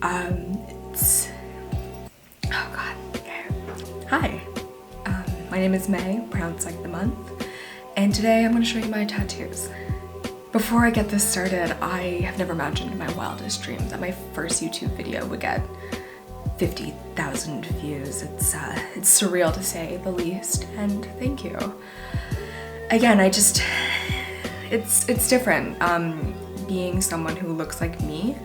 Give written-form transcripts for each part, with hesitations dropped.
It's, oh god, okay. Hi, my name is May, pronounced like the month, and today I'm going to show you my tattoos. Before I get this started, I have never imagined in my wildest dreams that my first YouTube video would get 50,000 views. It's surreal to say the least, and thank you. Again, it's different, being someone who looks like me,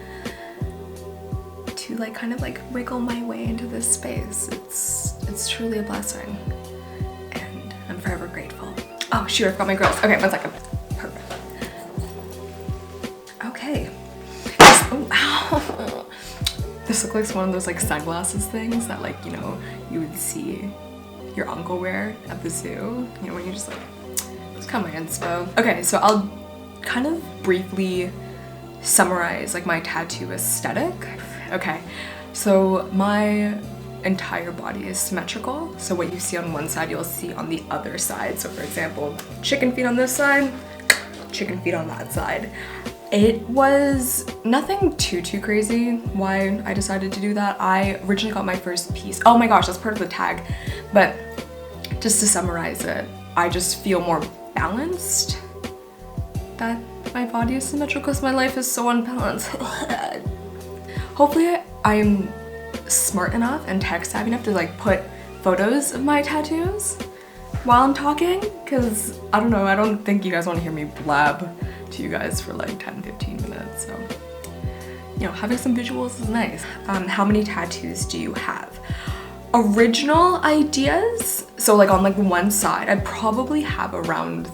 to like kind of like wiggle my way into this space. It's truly a blessing, and I'm forever grateful. Oh shoot, I forgot my grills. Okay, 1 second. Perfect. Okay. Oh, ow. This looks like one of those like sunglasses things that like, you know, you would see your uncle wear at the zoo. You know, when you just like, it's kind of my inspo. Okay, so I'll kind of briefly summarize like my tattoo aesthetic. Okay, so my entire body is symmetrical. So what you see on one side, you'll see on the other side. So for example, chicken feet on this side, chicken feet on that side. It was nothing too crazy why I decided to do that. I originally got my first piece. Oh my gosh, that's part of the tag. But just to summarize it, I just feel more balanced that my body is symmetrical because my life is so unbalanced. Hopefully I'm smart enough and tech savvy enough to like put photos of my tattoos while I'm talking, because I don't know, I don't think you guys want to hear me blab to you guys for like 10-15 minutes, so you know, having some visuals is nice. How many tattoos do you have? Original ideas, so like on like one side I probably have around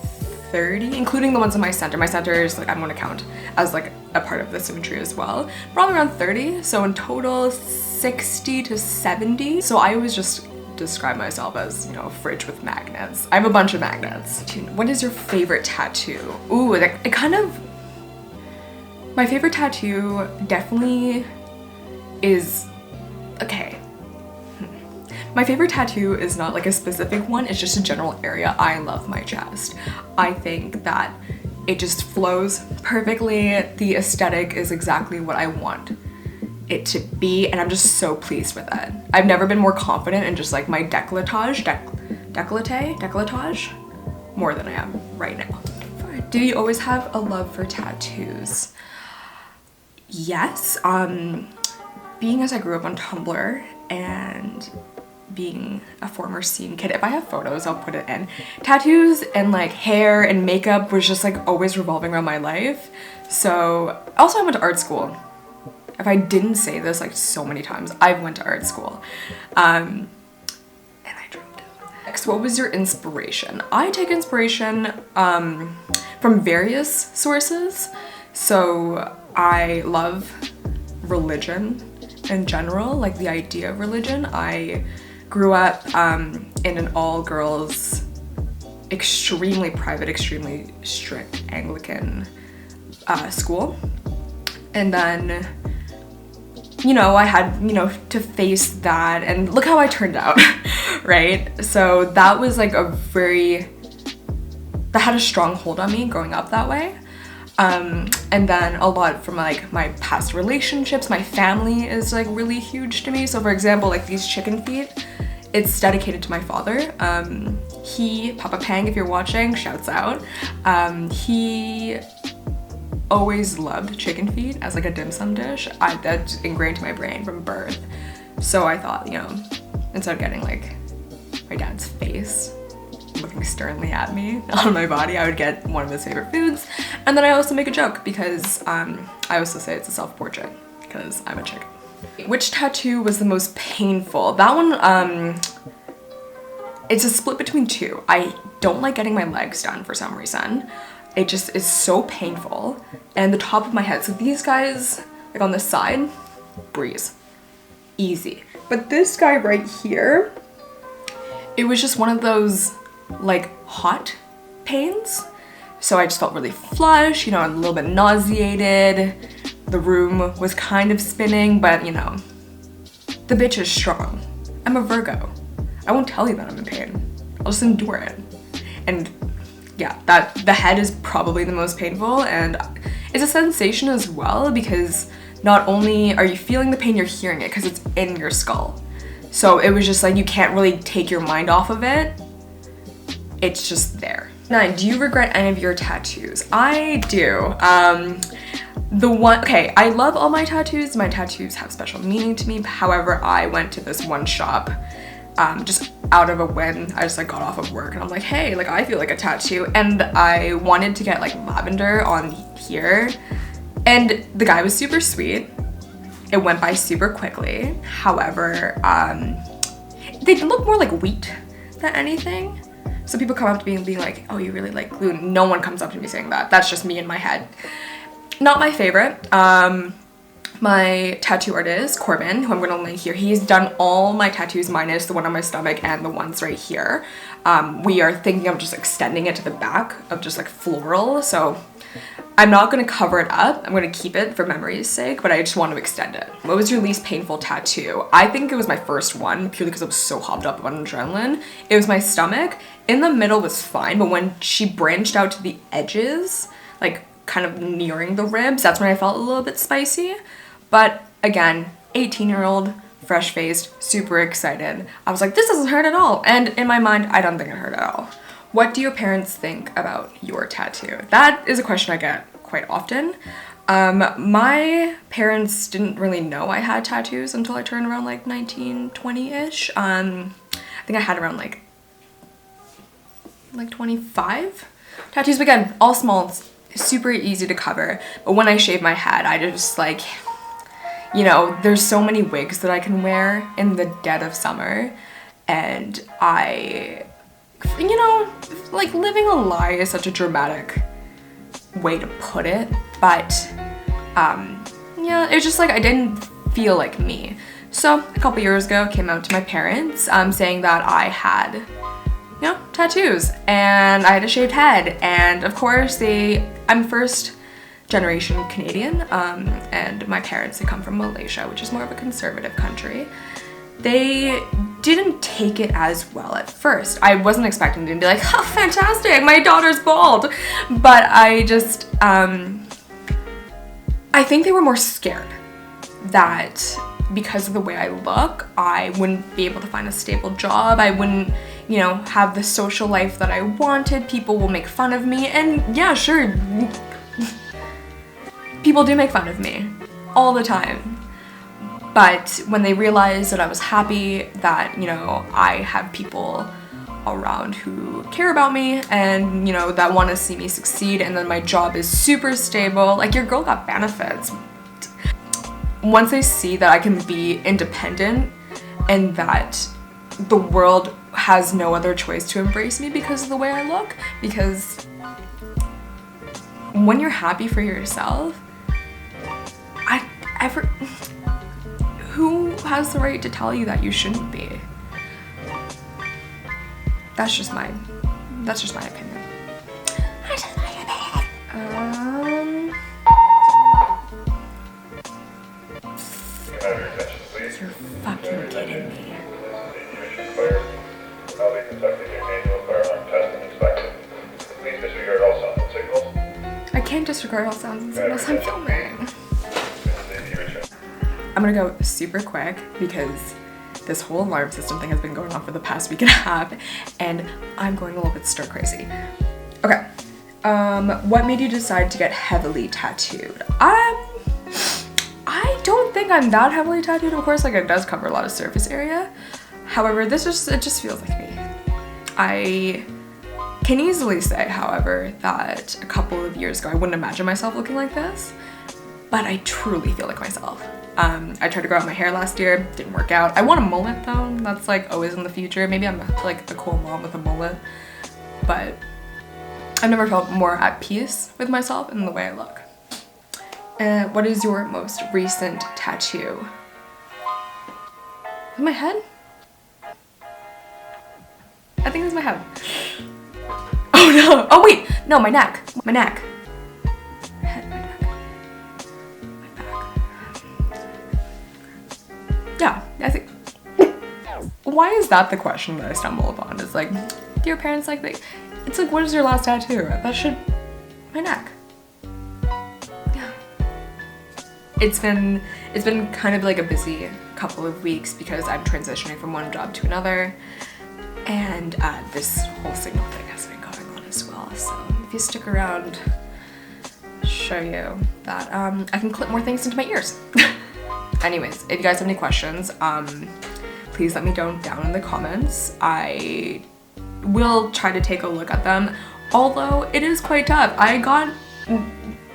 30, including the ones in my center. My center is like, I'm gonna count as like a part of the symmetry as well. Probably around 30, so in total 60 to 70. So I always just describe myself as, you know, a fridge with magnets. I have a bunch of magnets. What is your favorite tattoo? Ooh, it kind of, my favorite tattoo definitely is, okay. My favorite tattoo is not like a specific one, it's just a general area. I love my chest. I think that it just flows perfectly. The aesthetic is exactly what I want it to be, and I'm just so pleased with it. I've never been more confident in just like my décolletage more than I am right now. Do you always have a love for tattoos? Yes, being as I grew up on Tumblr and being a former scene kid, if I have photos, I'll put it in. Tattoos and like hair and makeup was just like always revolving around my life. So also I went to art school. If I didn't say this like so many times, I went to art school. And I dropped it. Next, what was your inspiration? I take inspiration from various sources. So I love religion in general, like the idea of religion. I grew up in an all-girls, extremely private, extremely strict Anglican school. And then, you know, I had, you know, to face that, and look how I turned out, right? So that was like that had a strong hold on me growing up that way. And then a lot from like my past relationships, my family is like really huge to me. So for example, like these chicken feet, it's dedicated to my father. Papa Pang, if you're watching, shouts out. He always loved chicken feet as like a dim sum dish. That's ingrained to my brain from birth. So I thought, you know, instead of getting like my dad's face looking sternly at me on my body, I would get one of his favorite foods. And then I also make a joke because I also say it's a self-portrait because I'm a chicken. Which tattoo was the most painful? That one, it's a split between two. I don't like getting my legs done for some reason. It just is so painful. And the top of my head, so these guys, like on this side, breeze, easy. But this guy right here, it was just one of those like hot pains. So I just felt really flush, you know, a little bit nauseated. The room was kind of spinning, but you know, the bitch is strong. I'm a Virgo. I won't tell you that I'm in pain. I'll just endure it. And yeah, the head is probably the most painful, and it's a sensation as well because not only are you feeling the pain, you're hearing it because it's in your skull. So it was just like, you can't really take your mind off of it. It's just there. 9, do you regret any of your tattoos? I do. Okay, I love all my tattoos. My tattoos have special meaning to me. However, I went to this one shop just out of a whim. I just like got off of work and I'm like, hey, like I feel like a tattoo. And I wanted to get like lavender on here. And the guy was super sweet. It went by super quickly. However, they look more like wheat than anything. So people come up to me and be like, oh, you really like glue. No one comes up to me saying that. That's just me in my head. Not my favorite. My tattoo artist, Corbin, who I'm gonna link here, he's done all my tattoos minus the one on my stomach and the ones right here. We are thinking of just extending it to the back of just like floral. So I'm not gonna cover it up. I'm gonna keep it for memory's sake, but I just want to extend it. What was your least painful tattoo? I think it was my first one, purely because I was so hopped up on adrenaline. It was my stomach. In the middle was fine, but when she branched out to the edges, like kind of nearing the ribs, that's when I felt a little bit spicy. But again, 18-year-old, fresh-faced, super excited. I was like, this doesn't hurt at all. And in my mind, I don't think it hurt at all. What do your parents think about your tattoo? That is a question I get quite often. My parents didn't really know I had tattoos until I turned around like 19, 20-ish. I think I had around like 25 tattoos. But again, all small, super easy to cover. But when I shave my head, I just like, you know, there's so many wigs that I can wear in the dead of summer. And I, you know, like living a lie is such a dramatic way to put it. But yeah, it's just like I didn't feel like me. So a couple years ago, I came out to my parents saying that I had, you know, tattoos and I had a shaved head. And of course I'm first generation Canadian, and my parents, they come from Malaysia, which is more of a conservative country. They didn't take it as well at first. I wasn't expecting them to be like, oh, fantastic, my daughter's bald. But I just, I think they were more scared that because of the way I look, I wouldn't be able to find a stable job. I wouldn't, you know, have the social life that I wanted. People will make fun of me. And yeah, sure, people do make fun of me all the time. But when they realized that I was happy, that, you know, I have people around who care about me and, you know, that want to see me succeed, and then my job is super stable, like, your girl got benefits. Once they see that I can be independent and that the world has no other choice to embrace me because of the way I look, because when you're happy for yourself, who has the right to tell you that you shouldn't be? That's just my opinion. That's just my opinion. You're fucking kidding me. I can't disregard all sounds and signals. I'm filming. I'm gonna go super quick because this whole alarm system thing has been going on for the past week and a half and I'm going a little bit stir crazy. Okay, what made you decide to get heavily tattooed? I don't think I'm that heavily tattooed. Of course, like, it does cover a lot of surface area. However, it just feels like me. I can easily say, however, that a couple of years ago I wouldn't imagine myself looking like this, but I truly feel like myself. I tried to grow out my hair last year, didn't work out. I want a mullet though, that's like always in the future. Maybe I'm like a cool mom with a mullet, but I've never felt more at peace with myself and the way I look. What is your most recent tattoo? On my head? I think it's my head. Oh no, oh wait, no, my neck, my neck. Yeah, I think. Why is that the question that I stumble upon? It's like, do your parents like that? It's like, what is your last tattoo? That should, my neck. Yeah. it's been kind of like a busy couple of weeks because I'm transitioning from one job to another, and this whole signal thing has been going on as well. So if you stick around, I'll show you that I can clip more things into my ears. Anyways, if you guys have any questions, please let me know down in the comments. I will try to take a look at them, although it is quite tough.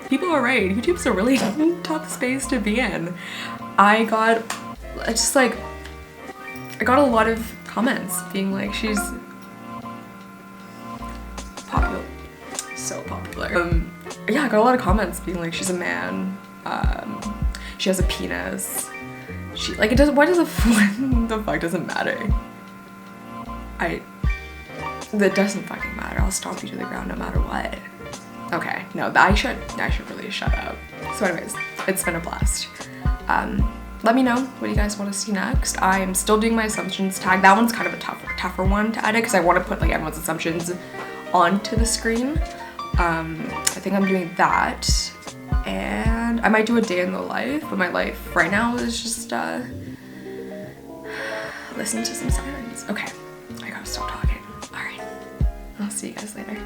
People are right, YouTube's a really tough space to be in. I got a lot of comments being like, she's popular, so popular. Yeah, I got a lot of comments being like, she's a man, she has a penis, what the fuck doesn't matter? That doesn't fucking matter. I'll stomp you to the ground no matter what. Okay, no, I should really shut up. So anyways, it's been a blast. Let me know what you guys want to see next. I'm still doing my assumptions tag. That one's kind of a tougher one to edit because I want to put like everyone's assumptions onto the screen. I think I'm doing that, and I might do a day in the life, but my life right now is just listen to some sirens. Okay, I gotta stop talking. All right, I'll see you guys later.